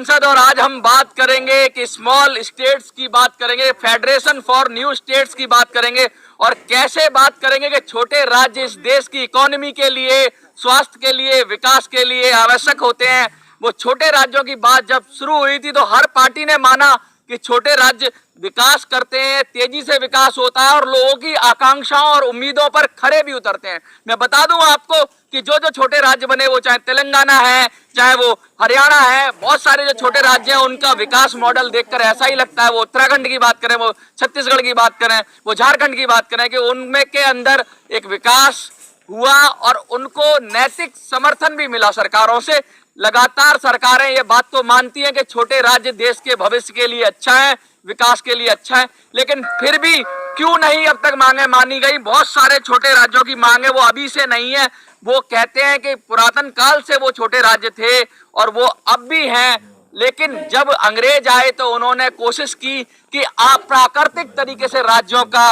संसद और आज हम बात करेंगे कि स्मॉल स्टेट्स की बात करेंगे, फेडरेशन फॉर न्यू स्टेट्स की बात करेंगे और कैसे बात करेंगे कि छोटे राज्य इस देश की इकोनॉमी के लिए, स्वास्थ्य के लिए, विकास के लिए आवश्यक होते हैं। वो छोटे राज्यों की बात जब शुरू हुई थी तो हर पार्टी ने माना कि छोटे राज्य विकास करते हैं, तेजी से विकास होता है और लोगों की आकांक्षाओं और उम्मीदों पर खरे भी उतरते हैं। मैं बता दूं आपको कि जो जो छोटे राज्य बने, वो चाहे तेलंगाना है, चाहे वो हरियाणा है, बहुत सारे जो छोटे राज्य हैं उनका विकास मॉडल देखकर ऐसा ही लगता है, वो उत्तराखंड की बात करें, वो छत्तीसगढ़ की बात करें, वो झारखंड की बात करें, कि उनमें के अंदर एक विकास हुआ और उनको नैतिक समर्थन भी मिला सरकारों से। लगातार सरकारें ये बात तो मानती हैं कि छोटे राज्य देश के भविष्य के लिए अच्छा है, विकास के लिए अच्छा है, लेकिन फिर भी क्यों नहीं अब तक मांगे मानी गई। बहुत सारे छोटे राज्यों की मांगे वो अभी से नहीं है, वो कहते हैं कि पुरातन काल से वो छोटे राज्य थे और वो अब भी हैं। लेकिन जब अंग्रेज आए तो उन्होंने कोशिश की कि आप प्राकृतिक तरीके से राज्यों का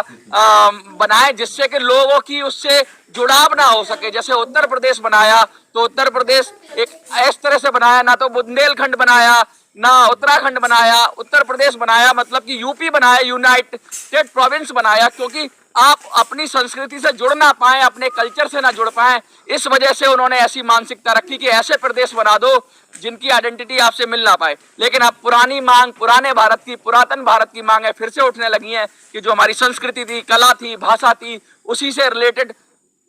बनाए, जिससे कि लोगों की उससे जुड़ाव ना हो सके। जैसे उत्तर प्रदेश बनाया तो उत्तर प्रदेश एक इस तरह से बनाया, ना तो बुंदेलखंड बनाया, ना उत्तराखंड बनाया, उत्तर प्रदेश बनाया, मतलब कि यूपी बनाया, यूनाइटेड प्रोविंस बनाया, क्योंकि आप अपनी संस्कृति से जुड़ ना पाए, अपने कल्चर से ना जुड़ पाए। इस वजह से उन्होंने ऐसी मानसिकता रखी कि ऐसे प्रदेश बना दो जिनकी आइडेंटिटी आपसे मिल ना पाए। लेकिन अब पुरानी मांग, पुराने भारत की, पुरातन भारत की मांग है फिर से उठने लगी है कि जो हमारी संस्कृति थी, कला थी, भाषा थी, उसी से रिलेटेड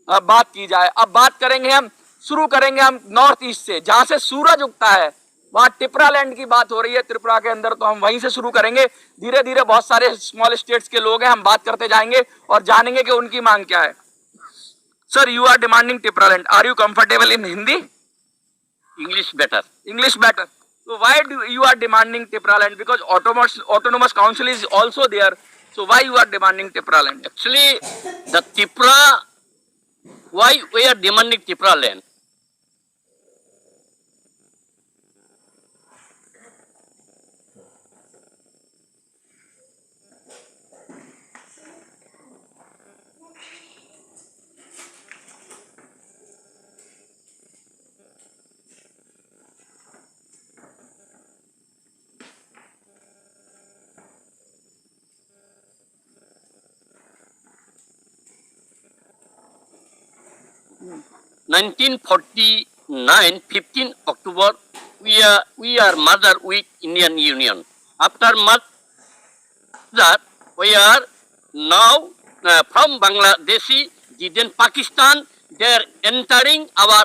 बात की जाए। अब बात करेंगे हम, शुरू करेंगे हम नॉर्थ ईस्ट से, जहां से सूरज उगता है। वहां टिपरा लैंड की बात हो रही है त्रिपुरा के अंदर, तो हम वहीं से शुरू करेंगे। धीरे धीरे बहुत सारे स्मॉल स्टेट्स के लोग हैं, हम बात करते जाएंगे और जानेंगे कि उनकी मांग क्या है। Sir, you are demanding Tipra land, are you comfortable in Hindi? English better. English better. So why do you are demanding Tipra land? Because autonomous council is also there. So why you are demanding Tipra land? Actually, the Tipra, why we are demanding Tipra land? Hmm. 1949, 15 October, we are merged with Indian Union. After merger, we are now from Bangladeshi, then Pakistan, they are entering our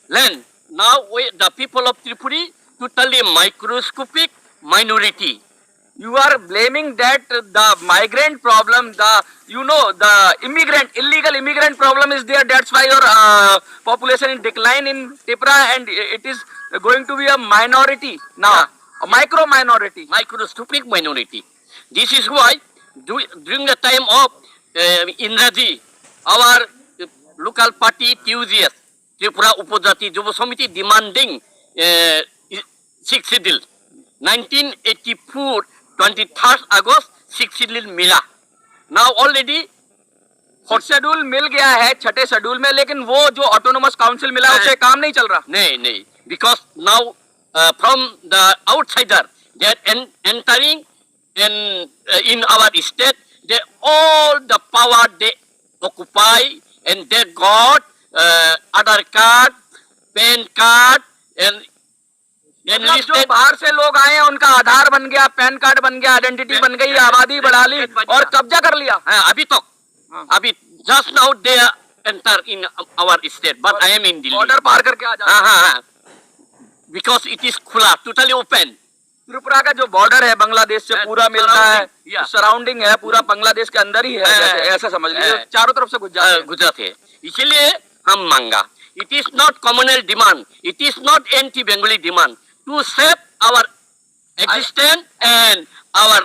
land. Now the people of Tripura totally microscopic minority. You are blaming that the migrant problem, the illegal immigrant problem is there. That's why your population is decline in Tipra, and it is going to be a minority now, Yeah. a micro minority. Microscopic minority. This is why during the time of Indraji, our local party TUGS, Tripura Upajati Juva Samiti, demanding 6 schedule. 1984, 23rd August, 6 schedule मिला. Now already schedule मिल गया है छठे schedule में, लेकिन वो जो autonomous council मिला उससे काम नहीं चल रहा. नहीं, because now from the outsider they are entering in our state, they all the power they occupy, and they got Aadhaar card, PAN card, and मतलब जो बाहर से लोग आए हैं उनका आधार बन गया, पैन कार्ड बन गया, आइडेंटिटी बन गई, आबादी बढ़ा ली और कब्जा कर लिया. अभी just now they enter in our state, but I am in Delhi. Border पार करके आ जाते. हाँ, because it is खुला, totally open. त्रिपुरा का जो बॉर्डर है बांग्लादेश से पूरा मिलता है, सराउंडिंग है, पूरा बांग्लादेश के अंदर ही है, ऐसा समझ लीजिए, चारों तरफ से गुजरात है. इसलिए हम मांगा, it is not communal demand, it is not anti-Bengali demand, to save our existence and our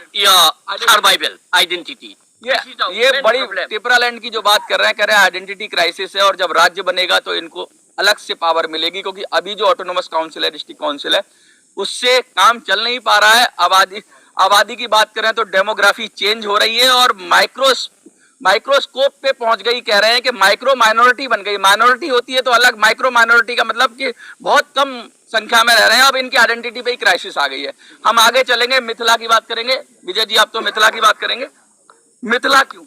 survival identity. ये बड़ी टिपरा लैंड की जो बात कर रहे हैं आइडेंटिटी क्राइसिस है, और जब राज्य बनेगा तो इनको अलग से पावर मिलेगी, क्योंकि अभी जो ऑटोनोमस काउंसिल है, डिस्ट्रिक्ट काउंसिल है, उससे काम चल नहीं पा रहा है. आबादी की बात करें तो डेमोग्राफी चेंज हो रही है और माइक्रोस्कोप पे पहुंच गई. कह रहे हैं कि माइक्रो माइनॉरिटी बन गई. माइनॉरिटी होती है तो अलग, माइक्रो माइनॉरिटी का मतलब कि बहुत कम संख्या में रह रहे हैं, अब इनकी आइडेंटिटी पे ही क्राइसिस आ गई है। हम आगे चलेंगे, मिथिला की बात करेंगे। विजय जी, आप तो मिथिला की बात करेंगे। मिथिला क्यों?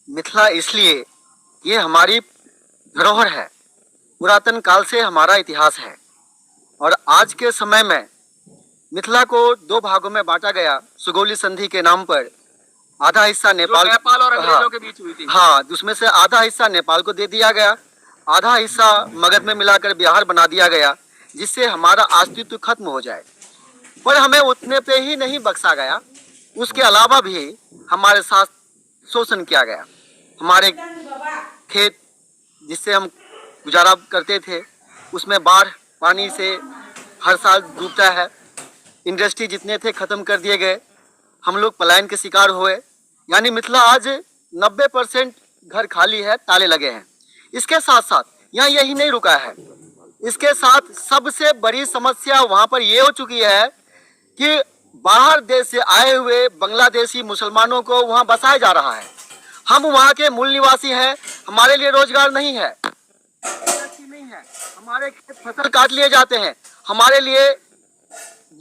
मिथिला इसलिए, ये हमारी धरोहर है, पुरातन काल से हमारा इतिहास है। और आज के समय में मिथिला को दो भागों में बांटा गया सुगौली संधि के नाम पर। आधा हिस्सा नेपाल और अंग्रेजों के बीच हुई थी। हाँ, उसमें से आधा हिस्सा नेपाल को दे दिया गया, आधा हिस्सा मगध में मिलाकर बिहार बना दिया गया, जिससे हमारा अस्तित्व खत्म हो जाए। पर हमें उतने पे ही नहीं बख्शा गया, उसके अलावा भी हमारे साथ शोषण किया गया। हमारे खेत जिससे हम गुजारा करते थे, उसमें बाढ़ पानी से हर साल डूबता है। इंडस्ट्री जितने थे खत्म कर दिए गए, हम लोग पलायन के शिकार हुए। यानी मिथिला आज 90% घर खाली है, ताले लगे हैं। इसके साथ साथ यहाँ यही नहीं रुका है, इसके साथ सबसे बड़ी समस्या वहाँ पर ये हो चुकी है कि बाहर देश से आए हुए बांग्लादेशी मुसलमानों को वहाँ बसाया जा रहा है। हम वहाँ के मूल निवासी हैं, हमारे लिए रोजगार नहीं है, नहीं है, हमारे खेत फसल काट लिए जाते हैं, हमारे लिए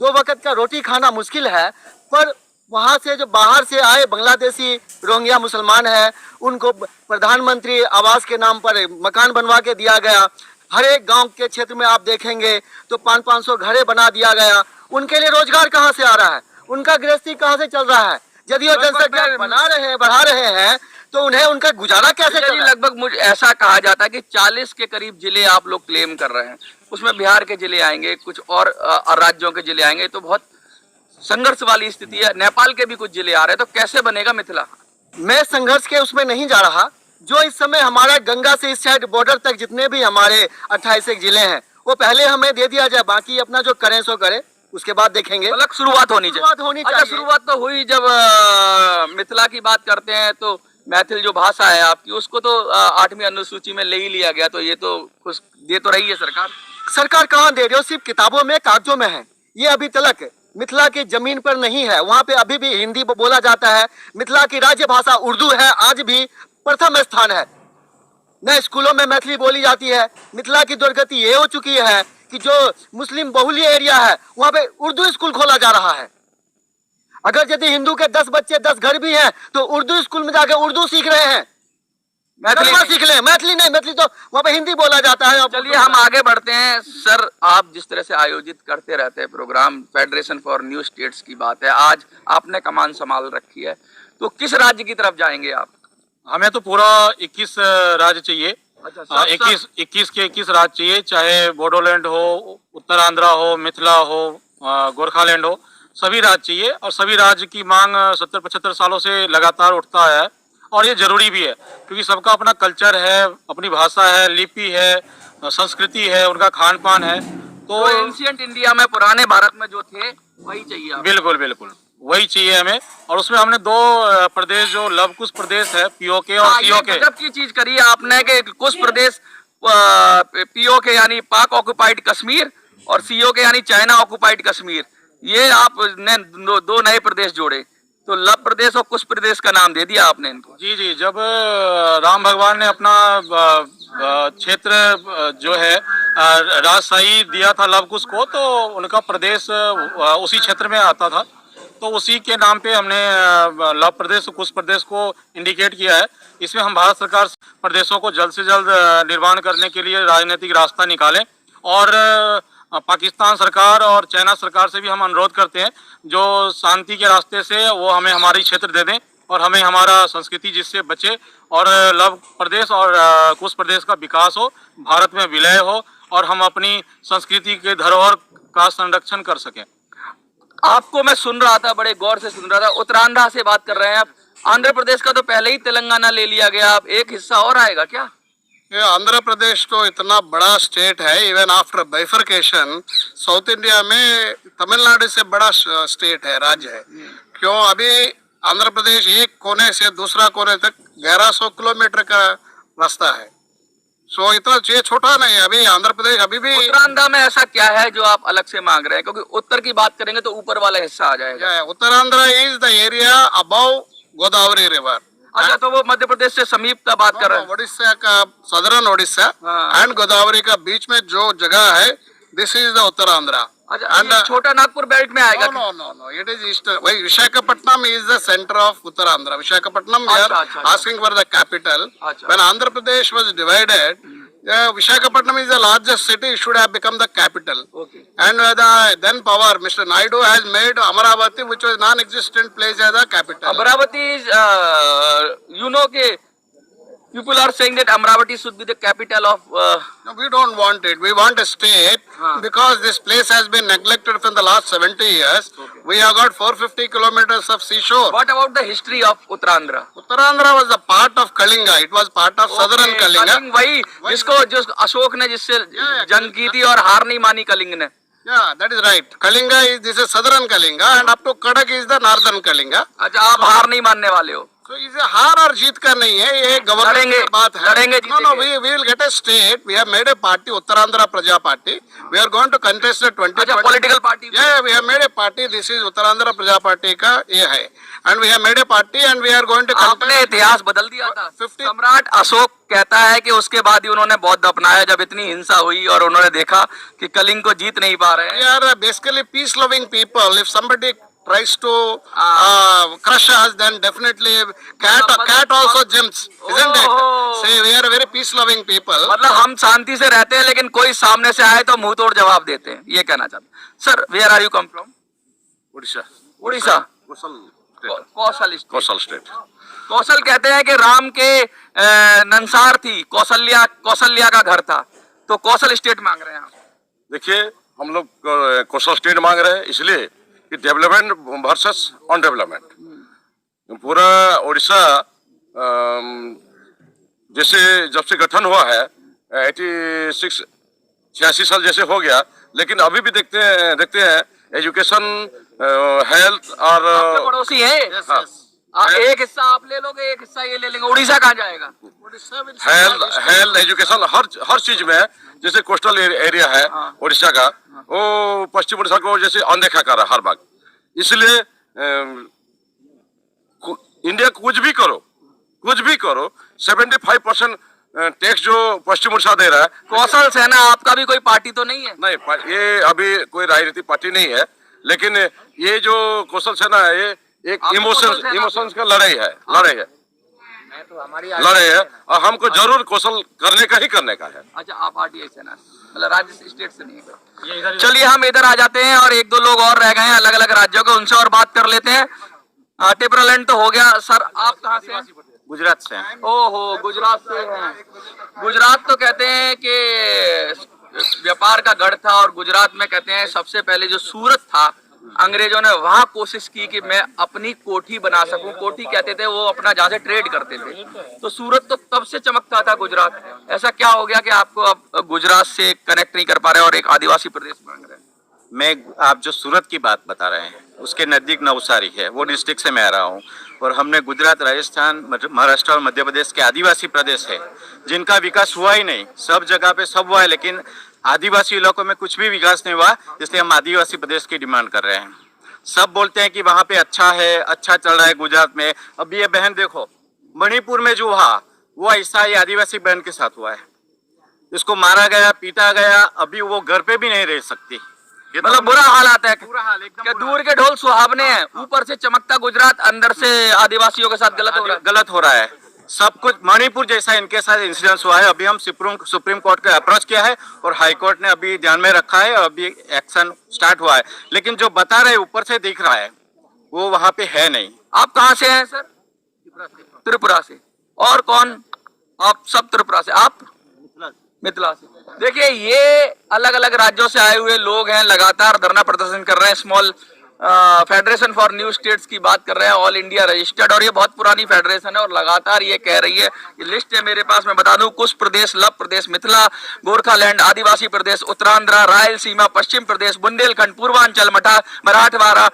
2 वक्त का रोटी खाना मुश्किल है। पर वहाँ से जो बाहर से आए बांग्लादेशी रोहिंग्या मुसलमान हैं, उनको प्रधानमंत्री आवास के नाम पर मकान बनवा के दिया गया। हर एक गांव के क्षेत्र में आप देखेंगे तो 500-500 घरे बना दिया गया। उनके लिए रोजगार कहाँ से आ रहा है, उनका गृहस्थी कहाँ से चल रहा है? यदि वो जनसंख्या बढ़ा रहे हैं तो उन्हें उनका गुजारा कैसे चल रहा है? लगभग मुझे ऐसा कहा जाता है कि 40 के करीब जिले आप लोग क्लेम कर रहे हैं, उसमें बिहार के जिले आएंगे, कुछ और राज्यों के जिले आएंगे, तो बहुत संघर्ष वाली स्थिति है। नेपाल के भी कुछ जिले आ रहे हैं, तो कैसे बनेगा मिथिला? मैं संघर्ष के उसमें नहीं जा रहा। जो इस समय हमारा गंगा से इस साइड बॉर्डर तक जितने भी हमारे 28 जिले हैं, वो पहले हमें दे दिया जाए, बाकी अपना जो करें सो करे, उसके बाद देखेंगे। मतलब शुरुआत होनी चाहिए। अच्छा, शुरुआत तो हुई। जब मिथिला की बात करते हैं तो मैथिल जो भाषा है आपकी, उसको तो 8वीं अनुसूची में ले ही लिया गया, तो ये तो कुछ दे तो रही है सरकार। सरकार कहाँ दे रही है? सिर्फ किताबों में, कागजों में है। ये अभी तक मिथिला की जमीन पर नहीं है। वहाँ पे अभी भी हिंदी बोला जाता है। मिथिला की राज्य भाषा उर्दू है, आज भी प्रथम स्थान है। न स्कूलों में मैथिली बोली जाती है। मिथिला की दुर्गति ये हो चुकी है कि जो मुस्लिम बहुल्य एरिया है, वहाँ पे उर्दू स्कूल खोला जा रहा है। अगर यदि हिंदू के 10 बच्चे 10 घर भी हैं, तो उर्दू स्कूल में जाके उर्दू सीख रहे हैं। मैथिली सीख ले, मैथिली नहीं, मैथिली तो वहाँ पे हिंदी बोला जाता है। चलिए हम आगे बढ़ते हैं। सर, आप जिस तरह से आयोजित करते रहते हैं programme, federation for new states की बात है, आज आपने कमान संभाल रखी है, तो किस राज्य की तरफ जाएंगे आप? हमें तो पूरा 21 राज्य चाहिए। अच्छा, 21 के 21 राज्य चाहिए, चाहे बोडोलैंड हो, उत्तरांध्र हो, मिथिला हो, गोरखालैंड हो, सभी राज्य चाहिए। और सभी राज्य की मांग 70-75 सालों से लगातार उठता है, और ये जरूरी भी है, क्योंकि सबका अपना कल्चर है, अपनी भाषा है, लिपि है, संस्कृति है, उनका खान पान है। तो एंशिएंट इंडिया में, पुराने भारत में जो थे, वही चाहिए आपको? बिल्कुल बिल्कुल वही चाहिए हमें। और उसमें हमने 2 प्रदेश, जो लवकुश प्रदेश है पीओके और सीओके, गजब की चीज करी है आपने कि कुछ प्रदेश पीओके यानी पाक ऑक्युपाइड कश्मीर, और सीओके यानी चाइना ऑक्युपाइड कश्मीर, ये आपने 2 नए प्रदेश जोड़े। तो लव प्रदेश और कुछ प्रदेश का नाम दे दिया आपने इनको। जी जी, जब राम भगवान ने अपना क्षेत्र जो है राजशाही दिया था लवकुश को, तो उनका प्रदेश उसी क्षेत्र में आता था, तो उसी के नाम पे हमने लव प्रदेश और कुश प्रदेश को इंडिकेट किया है। इसमें हम भारत सरकार प्रदेशों को जल्द से जल्द निर्माण करने के लिए राजनीतिक रास्ता निकालें, और पाकिस्तान सरकार और चाइना सरकार से भी हम अनुरोध करते हैं, जो शांति के रास्ते से वो हमें हमारी क्षेत्र दे दें, और हमें हमारा संस्कृति जिससे बचे, और लव प्रदेश और कुश प्रदेश का विकास हो, भारत में विलय हो, और हम अपनी संस्कृति के धरोहर का संरक्षण कर सकें। आपको मैं सुन रहा था, बड़े गौर से सुन रहा था। उत्तरांध्र से बात कर रहे हैं आप। आंध्र प्रदेश का तो पहले ही तेलंगाना ले लिया गया, अब एक हिस्सा और आएगा क्या? ये आंध्र प्रदेश तो इतना बड़ा स्टेट है, even after bifurcation south India में तमिलनाडु से बड़ा स्टेट है, राज्य है। क्यों? अभी आंध्र प्रदेश एक कोने से दूसरा कोने तक 1100 किलोमीटर का रास्ता है। सो इतना ये छोटा नहीं है। अभी आंध्र प्रदेश अभी भी। उत्तरांध्र में ऐसा क्या है जो आप अलग से मांग रहे हैं? क्योंकि उत्तर की बात करेंगे तो ऊपर वाला हिस्सा आ जाएगा। Uttarandhra is the area above Godavari river. अच्छा, तो वो मध्य प्रदेश से समीप का बात कर रहे हैं? उड़ीसा का, सदर्न उड़ीसा एंड गोदावरी का बीच में जो जगह है, This is the Uttarandhra. अच्छा, And ये छोटा नागपुर बेल्ट में आएगा? no. It is eastern. Why Visakhapatnam is the center of Uttarandhra. Visakhapatnam, we are अच्छा. asking for the capital. अच्छा. When Andhra Pradesh was divided, Visakhapatnam is the largest city. It should have become the capital. Okay. And the then power, Mr. Naidu has made Amaravati, which was non-existent place, as the capital. Amravati is, you know, के people are saying that Amravati should be the capital of. No, we don't want it. We want a state because this place has been neglected for the last 70 years. Okay. We have got 450 kilometers of seashore. What about the history of Uttarandhra? Uttarandhra was a part of Kalinga. It was part of southern Kalinga. Kalinga वही जिसको जो अशोक ने जिससे जंग की थी और हार नहीं मानी कलिंग ने. Yeah, that is right. Kalinga is this is southern Kalinga, and up to Kadak is the northern Kalinga. अच्छा, आप हार नहीं मानने वाले हो? So इसे हार और जीत का नहीं है, ये गवर्नमेंट की बात है. लड़ेंगे, No, we will get a state. We have made a party, Uttarandhra Praja Party. We are going to contest the 2020. अच्छा, political party. Yeah, we have made a party. This is Uttarandhra Praja Party का ये है. And we have made a party and we are going to आपने contest. इतिहास बदल दिया था. 50 सम्राट अशोक कहता है कि उसके बाद ही उन्होंने बौद्ध अपनाया जब इतनी हिंसा हुई और उन्होंने देखा कि कलिंग को जीत नहीं पा रहे We हैं. are basically peace-loving people. If somebody tries to crush us, then definitely cat also jumps, isn't it? Oh. Say we are very peace-loving people. मतलब हम शांति से रहते हैं लेकिन कोई सामने से आए तो मुंह तोड़ जवाब देते हैं, ये कहना चाहते हैं. Sir, where are you come from? Orissa Orissa. Kaushal state. Kaushal state. Kaushal कहते हैं कि राम के नंसार थी, कौशल्या का घर था, तो कौशल स्टेट मांग रहे हैं आप. देखिए, हम लोग कौशल स्टेट मांग रहे हैं इसलिए कि डेवलपमेंट वर्सेस ऑन डेवलपमेंट. पूरा उड़ीसा जैसे जब से गठन हुआ है 86 साल जैसे हो गया, लेकिन अभी भी देखते हैं एजुकेशन, हेल्थ और आपके पड़ोसी है. हाँ, एक हिस्सा आप ले लोगे, एक हिस्सा ये ले लेंगे. उड़ीसा कहाँ जाएगा? हेल्थ एजुकेशन हर चीज में. जैसे कोस्टल एरिया है उड़ीसा का, वो पश्चिम उड़ीसा को जैसे अनदेखा कर रहा है हर बार. इसलिए इंडिया कुछ भी करो 75% टैक्स जो पश्चिम उड़ीसा दे रहा है. कौशल सेना आपका भी कोई पार्टी तो नहीं है? नहीं, ये अभी कोई राजनीतिक पार्टी नहीं है, लेकिन ये जो कौशल सेना है ये एक इमोशंस का लड़ाई है. और हमको जरूर कौशल करने का है. अच्छा, आप पार्टी सेना मतलब राज्य स्टेट से नहीं है. चलिए हम इधर आ जाते हैं और एक दो लोग और रह गए हैं अलग अलग राज्यों के, उनसे और बात कर लेते हैं. टिपरालैंड तो हो गया. सर, आप कहाँ से हैं? गुजरात से हैं. ओहो, गुजरात से हैं. गुजरात तो कहते हैं कि व्यापार का गढ़ था और गुजरात में कहते हैं सबसे पहले जो सूरत था, अंग्रेजों ने वहां कोशिश की कि मैं अपनी कोठी बना सकूं. कोठी कहते थे वो अपना जहां से ट्रेड करते थे. तो सूरत तो तब से चमकता था गुजरात. ऐसा क्या हो गया कि आपको अब गुजरात से कनेक्ट नहीं कर पा रहे और एक आदिवासी प्रदेश मांग रहे हैं? आप जो सूरत की बात बता रहे हैं उसके नज़दीक नवसारी है, वो डिस्ट्रिक्ट से मैं आ रहा हूँ. और हमने गुजरात, राजस्थान, महाराष्ट्र और मध्य प्रदेश के आदिवासी प्रदेश है जिनका विकास हुआ ही नहीं. सब जगह पे सब हुआ है लेकिन आदिवासी इलाकों में कुछ भी विकास नहीं हुआ, इसलिए हम आदिवासी प्रदेश की डिमांड कर रहे हैं. सब बोलते हैं कि वहाँ पे अच्छा है, अच्छा चल रहा है गुजरात में. अब ये बहन देखो, मणिपुर में जो हुआ वो ऐसा ही आदिवासी बहन के साथ हुआ है. इसको मारा गया, पीटा गया, अभी वो घर पे भी नहीं रह सकती. मतलब बुरा हालात है. बुरा हाल, एकदम क्या दूर के ढोल सुहावने हैं, ऊपर से चमकता गुजरात, अंदर से आदिवासियों के साथ गलत हो रहा है. सब कुछ मणिपुर जैसा इनके साथ इंसिडेंस हुआ है. अभी हम सुप्रीम कोर्ट का अप्रोच किया है और हाई कोर्ट ने अभी ध्यान में रखा है और अभी एक्शन स्टार्ट हुआ है. लेकिन जो बता रहे ऊपर से दिख रहा है वो वहाँ पे है नहीं. आप कहाँ से हैं सर? त्रिपुरा से. और कौन? आप सब त्रिपुरा से. आप मिथिला से. देखिए, ये अलग अलग राज्यों से आए हुए लोग हैं, लगातार धरना प्रदर्शन कर रहे हैं. Small federation for new states की बात कर रहे हैं, ऑल इंडिया रजिस्टर्ड, और ये बहुत पुरानी फेडरेशन है और लगातार ये कह रही है. ये लिस्ट है मेरे पास, मैं बता दूं. कुछ प्रदेश, लव प्रदेश, मिथिला, गोरखालैंड, आदिवासी प्रदेश, उत्तरांध्र, रायलसीमा, पश्चिम प्रदेश, बुंदेलखंड, पूर्वांचल, मराठवाड़ा,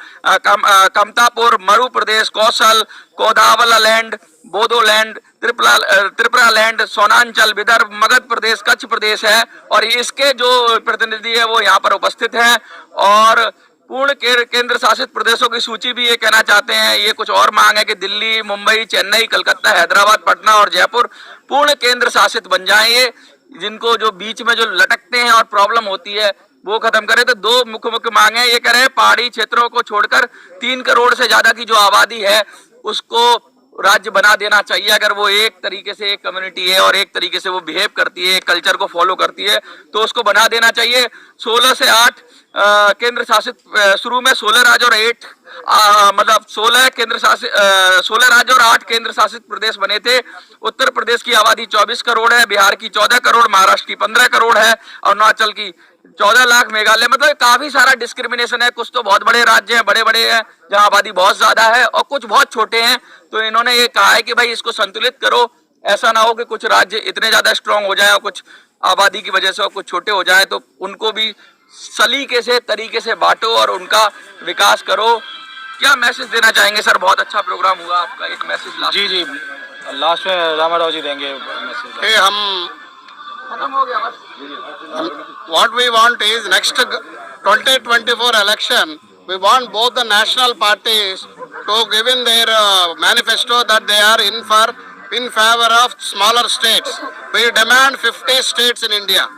कमतापुर, मरु प्रदेश, कौशल, कोदावलालैंड, बोडोलैंड, त्रिपुरा लैंड, सोनांचल, विदर्भ, मगध प्रदेश, कच्छ प्रदेश है. और इसके जो प्रतिनिधि है वो यहाँ पर उपस्थित हैं. और पूर्ण केंद्र शासित प्रदेशों की सूची भी ये कहना चाहते हैं. ये कुछ और मांग है कि दिल्ली, मुंबई, चेन्नई, कलकत्ता, हैदराबाद, पटना और जयपुर पूर्ण केंद्र शासित बन जाएं. ये जिनको जो बीच में जो लटकते हैं और प्रॉब्लम होती है, वो खत्म करे। तो दो मुख्य मांगे हैं। ये कह रहे हैं पहाड़ी क्षेत्रों को छोड़कर 3 करोड़ से ज्यादा की जो आबादी है उसको राज्य बना देना चाहिए। अगर वो एक तरीके से एक कम्युनिटी है और एक तरीके से वो बिहेव करती है, कल्चर को फॉलो करती है, तो उसको बना देना चाहिए। 16 से 8 केंद्र शासित, शुरू में 16 राज्य और 16 राज्य और 8 केंद्र शासित प्रदेश बने थे। उत्तर प्रदेश की आबादी 24 करोड़ है, बिहार की 14 करोड़, महाराष्ट्र की 15 करोड़ है, अरुणाचल की 14 लाख, मेघालय, मतलब काफी सारा डिस्क्रिमिनेशन है। कुछ तो बहुत बड़े राज्य हैं, बड़े बड़े हैं जहां आबादी बहुत ज्यादा है, और कुछ बहुत छोटे हैं। तो इन्होंने ये कहा है कि भाई इसको संतुलित करो, ऐसा ना हो कि कुछ राज्य इतने ज्यादा स्ट्रांग हो जाए और कुछ आबादी की वजह से और कुछ छोटे हो जाए। तो उनको भी सलीके से तरीके से बांटो और उनका विकास करो। क्या मैसेज देना चाहेंगे सर? बहुत अच्छा प्रोग्राम हुआ आपका, एक मैसेज लास्ट। जी जी, लास्ट में रामाराव जी देंगे मैसेज। कि हम खत्म हो गया बस। what we want is next 2024 election, we want both the national parties to give in their manifesto that they are in favor of smaller states. We demand 50 states in India.